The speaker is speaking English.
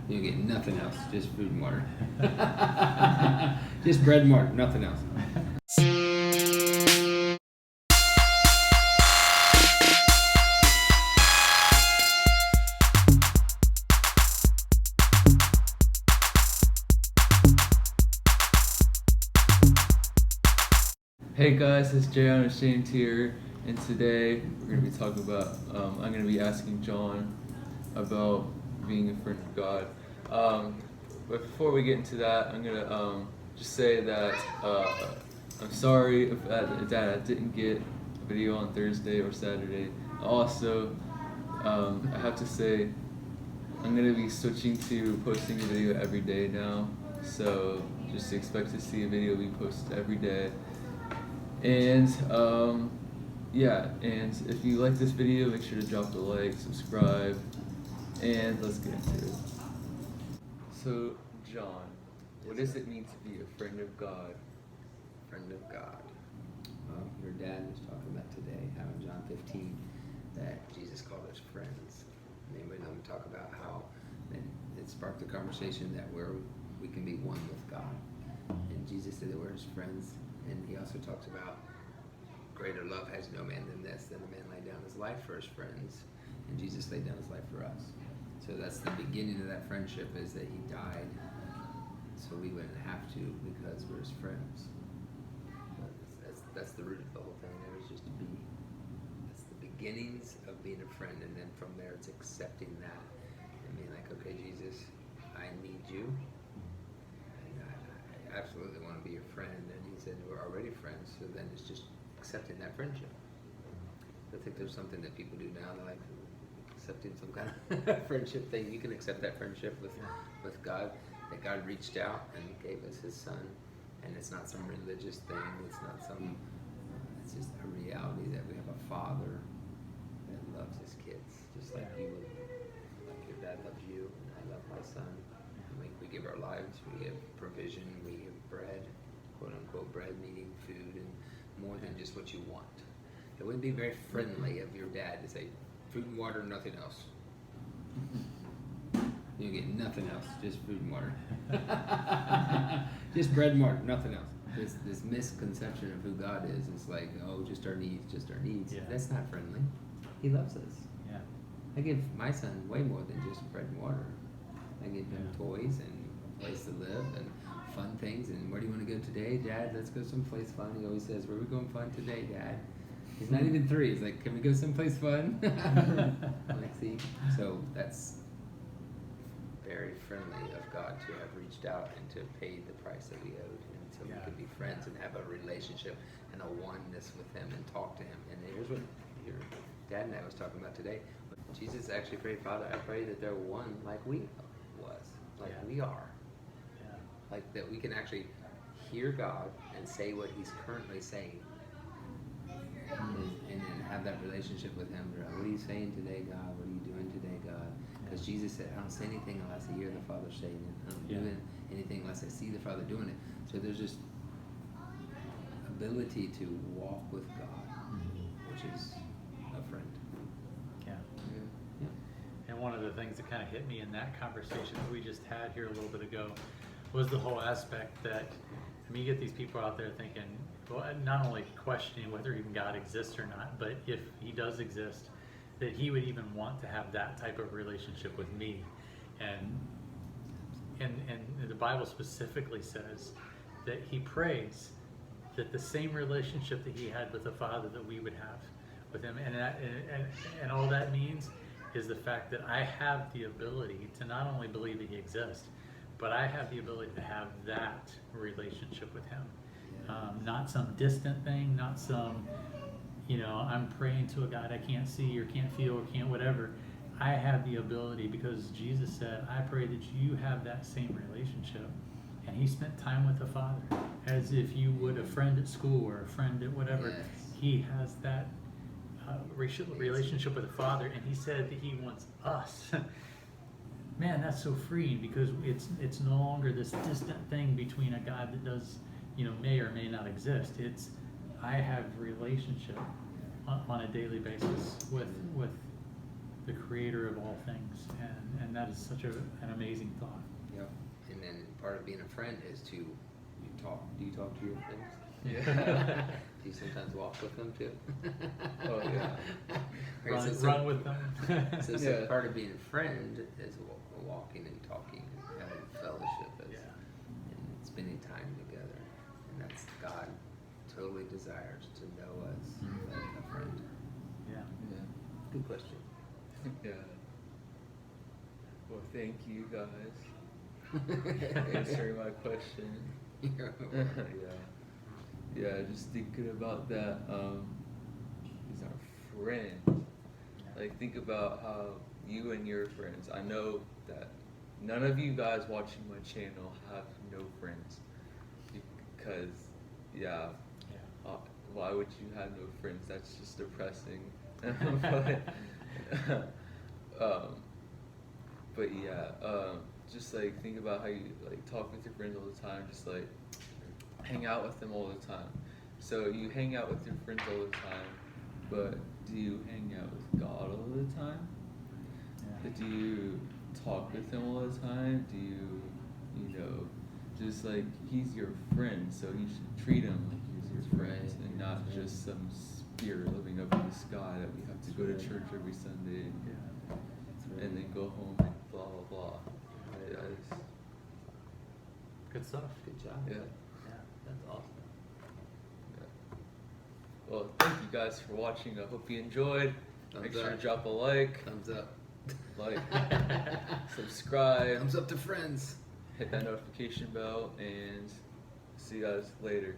You get nothing else, just food and water. Just bread and water, nothing else. Hey guys, it's Jay Unashamed here, and today we're going to be talking about, I'm going to be asking John about being a friend of God. But before we get into that, I'm going to just say that I'm sorry that I didn't get a video on Thursday or Saturday. Also, I have to say I'm going to be switching to posting a video every day now, so just expect to see a video be posted every day. And yeah, and if you like this video, make sure to drop a like, subscribe, and let's get into it. So, John, what does it mean to be a friend of God? Friend of God. Well, your dad was talking about today how in John 15 that Jesus called us friends. And then we talk about how it sparked a conversation that we can be one with God. And Jesus said that we're his friends. And he also talks about greater love has no man than this, that a man lay down his life for his friends. And Jesus laid down his life for us. So that's the beginning of that friendship, is that he died so we wouldn't have to, because we're his friends. That's the root of the whole thing. There was just to be. That's the beginnings of being a friend, and then from there it's accepting that and being like, okay, Jesus, I need you. I absolutely want to be your friend. And he said we're already friends, so then it's just accepting that friendship. I think there's something that people do now, they're like accepting some kind of friendship thing. You can accept that friendship with God, that God reached out and gave us his son, and it's not some religious thing, it's not some, it's just a reality that we have a father that loves his kids, just like you would, like your dad loves you, and I love my son. We give our lives, we give provision, we give bread, quote unquote bread, meaning food, and more than just what you want. It wouldn't be very friendly of your dad to say, food and water, nothing else. You get nothing else, just food and water. Just bread and water, nothing else. This misconception of who God is, it's like, oh, just our needs, just our needs. Yeah. That's not friendly. He loves us. Yeah. I give my son way more than just bread and water. I give him toys and a place to live and fun things. And where do you want to go today, Dad? Let's go someplace fun. He always says, where are we going fun today, Dad? He's not even 3. He's like, can we go someplace fun? Like, see? So that's very friendly of God to have reached out and to have paid the price that we owed. And so we could be friends and have a relationship and a oneness with him and talk to him. And here's what your dad and I was talking about today. Jesus actually prayed, Father, I pray that they're one like we was, like we are. Yeah. Like that we can actually hear God and say what he's currently saying. And then have that relationship with him. What are you saying today, God? What are you doing today, God? Because Jesus said, I don't say anything unless I hear the Father saying it. I don't do anything unless I see the Father doing it. So there's this ability to walk with God, which is a friend. Yeah. And one of the things that kind of hit me in that conversation that we just had here a little bit ago was the whole aspect that, I mean, you get these people out there thinking, well, not only questioning whether even God exists or not, but if he does exist, that he would even want to have that type of relationship with me. And the Bible specifically says that he prays that the same relationship that he had with the Father that we would have with him. And all that means is the fact that I have the ability to not only believe that he exists, but I have the ability to have that relationship with him. Not some distant thing, not some, I'm praying to a God I can't see or can't feel or can't whatever. I have the ability, because Jesus said, I pray that you have that same relationship. And he spent time with the Father as if you would a friend at school or a friend at whatever. Yes. He has that relationship with the Father, and he said that he wants us. Man, that's so freeing, because it's no longer this distant thing between a God that does, may or may not exist. It's, I have relationship on a daily basis with the creator of all things, and that is such an amazing thought. Yep. And then part of being a friend is to do you talk to your friends? Yeah. Do you sometimes walk with them too? Oh yeah. Right, Run with them. So Yeah. part of being a friend is walking and talking and having fellowship and spending time together. And that's God totally desires to know us as a friend. Yeah. Yeah. Good question. Yeah. Well, thank you guys answering my question. Yeah, just thinking about that. He's our friend. Like, think about how you and your friends. I know that none of you guys watching my channel have no friends, because why would you have no friends? That's just depressing. But just like think about how you like talk with your friends all the time. Just like hang out with them all the time. So you hang out with your friends all the time, but do you hang out with God all the time? Yeah. Do you talk with him all the time? Do you just like he's your friend, so you should treat him like he's your friend and not just some spirit living up in the sky that we have to go to church every Sunday and then go home and blah blah blah. Yeah, Good stuff. Good job. yeah. That's awesome. Well, thank you guys for watching. I hope you enjoyed. Make Thumbs sure to up. drop a like, Thumbs up. subscribe, Thumbs up to friends. hit that notification bell, and see you guys later.